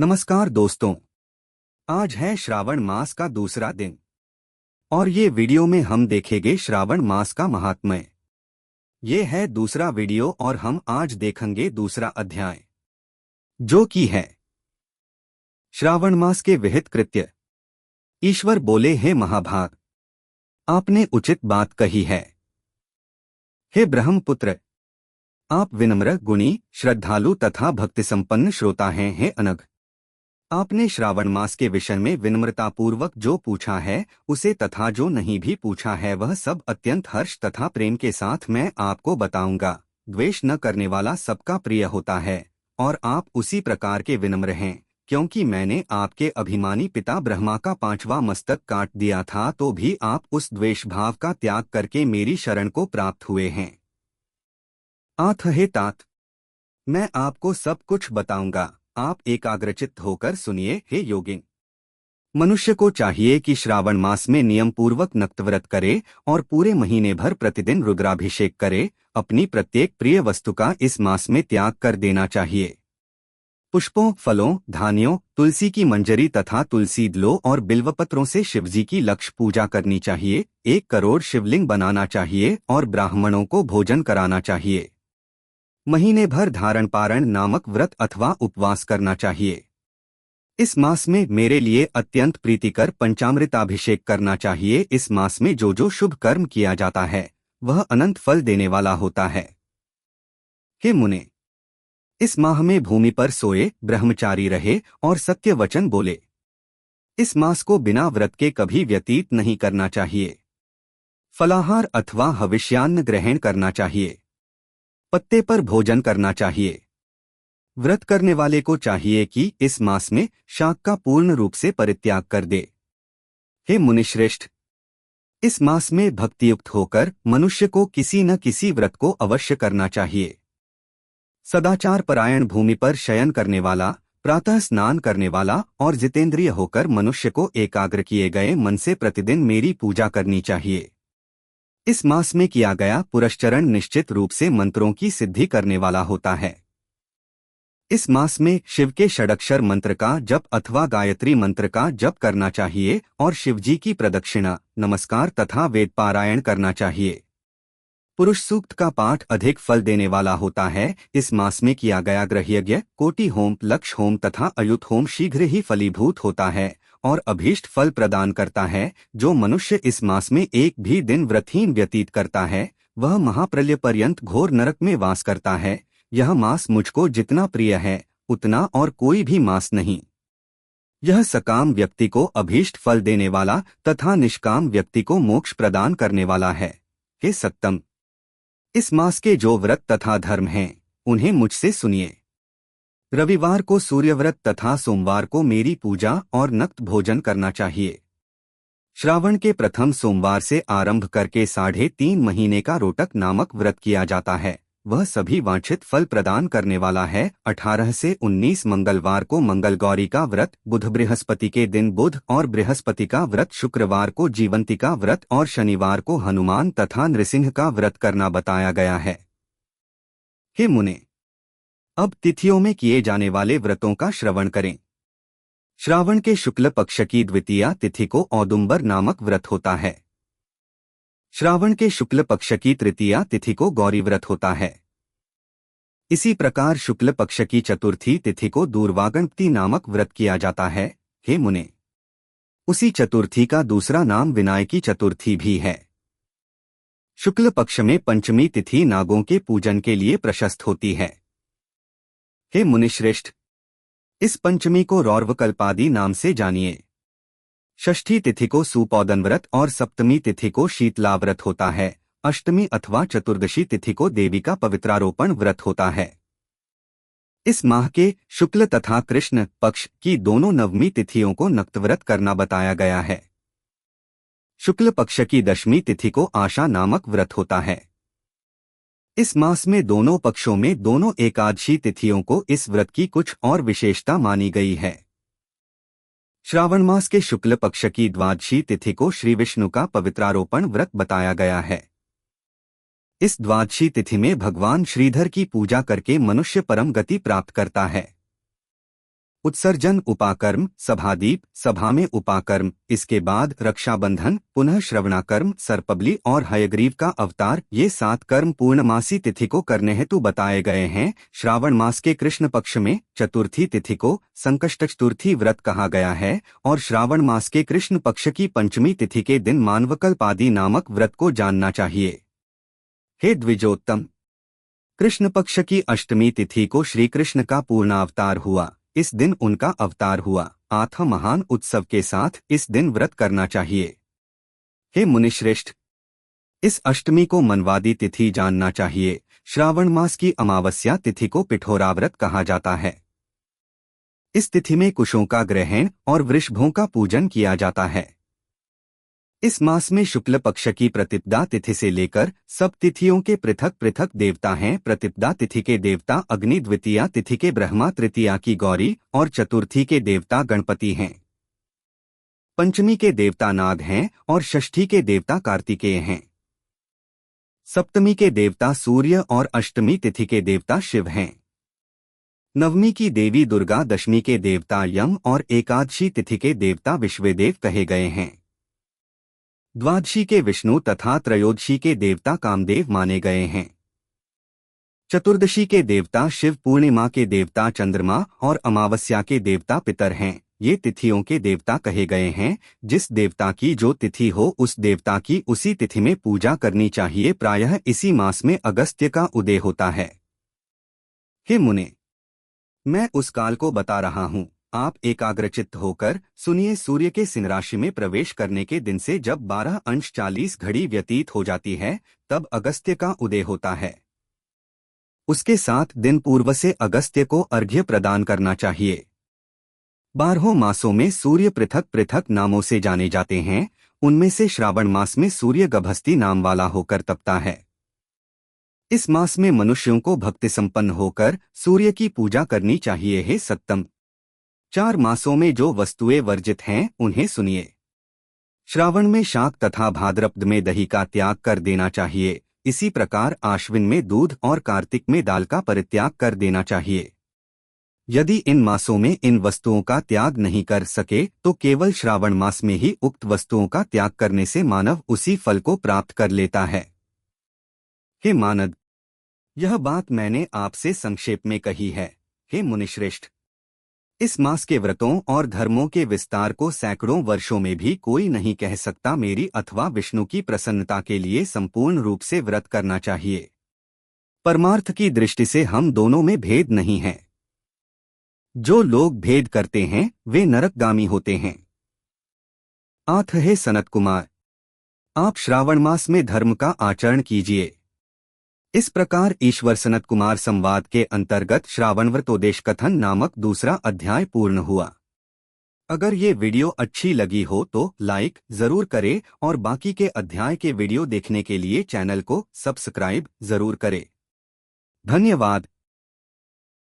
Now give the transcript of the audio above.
नमस्कार दोस्तों। आज है श्रावण मास का दूसरा दिन और ये वीडियो में हम देखेंगे श्रावण मास का महात्म्य। ये है दूसरा वीडियो और हम आज देखेंगे दूसरा अध्याय जो कि है श्रावण मास के विहित कृत्य। ईश्वर बोले, हे महाभाग, आपने उचित बात कही है। हे ब्रह्मपुत्र, आप विनम्र, गुणी, श्रद्धालु तथा भक्ति संपन्न श्रोता हैं। हे अनघ, आपने श्रावण मास के विषय में विनम्रतापूर्वक जो पूछा है उसे तथा जो नहीं भी पूछा है वह सब अत्यंत हर्ष तथा प्रेम के साथ मैं आपको बताऊंगा। द्वेष न करने वाला सबका प्रिय होता है और आप उसी प्रकार के विनम्र हैं, क्योंकि मैंने आपके अभिमानी पिता ब्रह्मा का 5वां मस्तक काट दिया था तो भी आप उस द्वेष भाव का त्याग करके मेरी शरण को प्राप्त हुए हैं। आथ हे तात, मैं आपको सब कुछ बताऊंगा, आप एकाग्रचित्त होकर सुनिए। हे योगिन, मनुष्य को चाहिए कि श्रावण मास में नियम पूर्वक नक्तव्रत करे और पूरे महीने भर प्रतिदिन रुद्राभिषेक करे। अपनी प्रत्येक प्रिय वस्तु का इस मास में त्याग कर देना चाहिए। पुष्पों, फलों, धान्यों, तुलसी की मंजरी तथा तुलसी दलों और बिल्वपत्रों से शिवजी की लक्ष्य पूजा करनी चाहिए। 1 करोड़ शिवलिंग बनाना चाहिए और ब्राह्मणों को भोजन कराना चाहिए। महीने भर धारण पारण नामक व्रत अथवा उपवास करना चाहिए। इस मास में मेरे लिए अत्यंत प्रीतिकर पंचामृताभिषेक करना चाहिए। इस मास में जो जो शुभ कर्म किया जाता है वह अनंत फल देने वाला होता है। हे मुने, इस माह में भूमि पर सोए, ब्रह्मचारी रहे और सत्य वचन बोले। इस मास को बिना व्रत के कभी व्यतीत नहीं करना चाहिए। फलाहार अथवा हविष्यान्न ग्रहण करना चाहिए। पत्ते पर भोजन करना चाहिए। व्रत करने वाले को चाहिए कि इस मास में शाक का पूर्ण रूप से परित्याग कर दे। हे मुनिश्रेष्ठ, इस मास में भक्तियुक्त होकर मनुष्य को किसी न किसी व्रत को अवश्य करना चाहिए। सदाचार परायण, भूमि पर शयन करने वाला, प्रातः स्नान करने वाला और जितेंद्रिय होकर मनुष्य को एकाग्र किए गए मन से प्रतिदिन मेरी पूजा करनी चाहिए। इस मास में किया गया पुरस्चरण निश्चित रूप से मंत्रों की सिद्धि करने वाला होता है। इस मास में शिव के षडक्षर मंत्र का जप अथवा गायत्री मंत्र का जप करना चाहिए और शिवजी की प्रदक्षिणा, नमस्कार तथा वेद पारायण करना चाहिए। पुरुष सूक्त का पाठ अधिक फल देने वाला होता है। इस मास में किया गया गृहयज्ञ, कोटि होम, लक्ष होम तथा अयुत होम शीघ्र ही फलीभूत होता है और अभीष्ट फल प्रदान करता है। जो मनुष्य इस मास में एक भी दिन व्रतहीन व्यतीत करता है वह महाप्रलय पर्यंत घोर नरक में वास करता है। यह मास मुझको जितना प्रिय है उतना और कोई भी मास नहीं। यह सकाम व्यक्ति को अभीष्ट फल देने वाला तथा निष्काम व्यक्ति को मोक्ष प्रदान करने वाला है। हे सत्तम, इस मास के जो व्रत तथा धर्म हैं उन्हें मुझसे सुनिए। रविवार को सूर्यव्रत तथा सोमवार को मेरी पूजा और नक्त भोजन करना चाहिए। श्रावण के प्रथम सोमवार से आरंभ करके 3.5 महीने का रोटक नामक व्रत किया जाता है। वह सभी वांछित फल प्रदान करने वाला है। 18 से 19 मंगलवार को मंगलगौरी का व्रत, बुध बृहस्पति के दिन बुध और बृहस्पति का व्रत, शुक्रवार को जीवंती का व्रत और शनिवार को हनुमान तथा नृसिंह का व्रत करना बताया गया है। हे मुने, अब तिथियों में किए जाने वाले व्रतों का श्रवण करें। श्रावण के शुक्ल पक्ष की द्वितीया तिथि को औदुंबर नामक व्रत होता है। श्रावण के शुक्ल पक्ष की तृतीया तिथि को गौरी व्रत होता है। इसी प्रकार शुक्ल पक्ष की चतुर्थी तिथि को दूर्वागणपति नामक व्रत किया जाता है। हे मुने, उसी चतुर्थी का दूसरा नाम विनायकी चतुर्थी भी है। शुक्ल पक्ष में पंचमी तिथि नागों के पूजन के लिए प्रशस्त होती है। हे मुनिश्रेष्ठ, इस पंचमी को रौर्वकल्पादि नाम से जानिए। षष्ठी तिथि को सुपौदन व्रत और सप्तमी तिथि को शीतला व्रत होता है। अष्टमी अथवा चतुर्दशी तिथि को देवी का पवित्रारोपण व्रत होता है। इस माह के शुक्ल तथा कृष्ण पक्ष की दोनों नवमी तिथियों को नक्तव्रत करना बताया गया है। शुक्ल पक्ष की दशमी तिथि को आशा नामक व्रत होता है। इस मास में दोनों पक्षों में दोनों एकादशी तिथियों को इस व्रत की कुछ और विशेषता मानी गई है। श्रावण मास के शुक्ल पक्ष की द्वादशी तिथि को श्री विष्णु का पवित्रारोपण व्रत बताया गया है। इस द्वादशी तिथि में भगवान श्रीधर की पूजा करके मनुष्य परम गति प्राप्त करता है। उत्सर्जन उपाकर्म, सभादीप, सभा में उपाकर्म, इसके बाद रक्षाबंधन, पुनः श्रवणाकर्म, सर्पबलि और हयग्रीव का अवतार, ये 7 कर्म पूर्णमासी तिथि को करने हेतु बताए गए हैं। श्रावण मास के कृष्ण पक्ष में चतुर्थी तिथि को संकष्ट चतुर्थी व्रत कहा गया है और श्रावण मास के कृष्ण पक्ष की पंचमी तिथि के दिन मानवकल्पादि नामक व्रत को जानना चाहिए। हे द्विजोत्तम, कृष्ण पक्ष की अष्टमी तिथि को श्री कृष्ण का पूर्णावतार हुआ। इस दिन उनका अवतार हुआ। आथा महान उत्सव के साथ इस दिन व्रत करना चाहिए। हे मुनिश्रेष्ठ, इस अष्टमी को मनवादी तिथि जानना चाहिए। श्रावण मास की अमावस्या तिथि को पिठोरा व्रत कहा जाता है। इस तिथि में कुशों का ग्रहण और वृषभों का पूजन किया जाता है। इस मास में शुक्ल पक्ष की प्रतिपदा तिथि से लेकर सब तिथियों के पृथक पृथक देवता हैं। प्रतिपदा तिथि के देवता अग्नि, द्वितीया तिथि के ब्रह्मा, तृतीया की गौरी और चतुर्थी के देवता गणपति हैं। पंचमी के देवता नाग हैं और षष्ठी के देवता कार्तिकेय हैं। सप्तमी के देवता सूर्य और अष्टमी तिथि के देवता शिव हैं। नवमी की देवी दुर्गा, दशमी के देवता यम और एकादशी तिथि के देवता विश्वदेव कहे गए हैं। द्वादशी के विष्णु तथा त्रयोदशी के देवता कामदेव माने गए हैं। चतुर्दशी के देवता शिव, पूर्णिमा के देवता चंद्रमा और अमावस्या के देवता पितर हैं। ये तिथियों के देवता कहे गए हैं। जिस देवता की जो तिथि हो उस देवता की उसी तिथि में पूजा करनी चाहिए। प्रायः इसी मास में अगस्त्य का उदय होता है। हे मुने, मैं उस काल को बता रहा हूँ, आप एकाग्रचित्त होकर सुनिए। सूर्य के सिंह राशि में प्रवेश करने के दिन से जब 12:40 घड़ी व्यतीत हो जाती है तब अगस्त्य का उदय होता है। उसके 7 दिन पूर्व से अगस्त्य को अर्घ्य प्रदान करना चाहिए। 12 मासों में सूर्य पृथक पृथक नामों से जाने जाते हैं। उनमें से श्रावण मास में सूर्य गभस्ती नाम वाला होकर तपता है। इस मास में मनुष्यों को भक्ति संपन्न होकर सूर्य की पूजा करनी चाहिए। हे सत्तम, 4 मासों में जो वस्तुएं वर्जित हैं उन्हें सुनिए। श्रावण में शाक तथा भाद्रपद में दही का त्याग कर देना चाहिए। इसी प्रकार आश्विन में दूध और कार्तिक में दाल का परित्याग कर देना चाहिए। यदि इन मासों में इन वस्तुओं का त्याग नहीं कर सके तो केवल श्रावण मास में ही उक्त वस्तुओं का त्याग करने से मानव उसी फल को प्राप्त कर लेता है। हे मानद, यह बात मैंने आपसे संक्षेप में कही है। हे मुनिश्रेष्ठ, इस मास के व्रतों और धर्मों के विस्तार को सैकड़ों वर्षों में भी कोई नहीं कह सकता। मेरी अथवा विष्णु की प्रसन्नता के लिए संपूर्ण रूप से व्रत करना चाहिए। परमार्थ की दृष्टि से हम दोनों में भेद नहीं है। जो लोग भेद करते हैं वे नरकगामी होते हैं। आठ, हे सनत कुमार, आप श्रावण मास में धर्म का आचरण कीजिए। इस प्रकार ईश्वर सनत कुमार संवाद के अंतर्गत श्रावण व्रतोदेश कथन नामक दूसरा अध्याय पूर्ण हुआ। अगर ये वीडियो अच्छी लगी हो तो लाइक जरूर करें और बाकी के अध्याय के वीडियो देखने के लिए चैनल को सब्सक्राइब जरूर करें। धन्यवाद।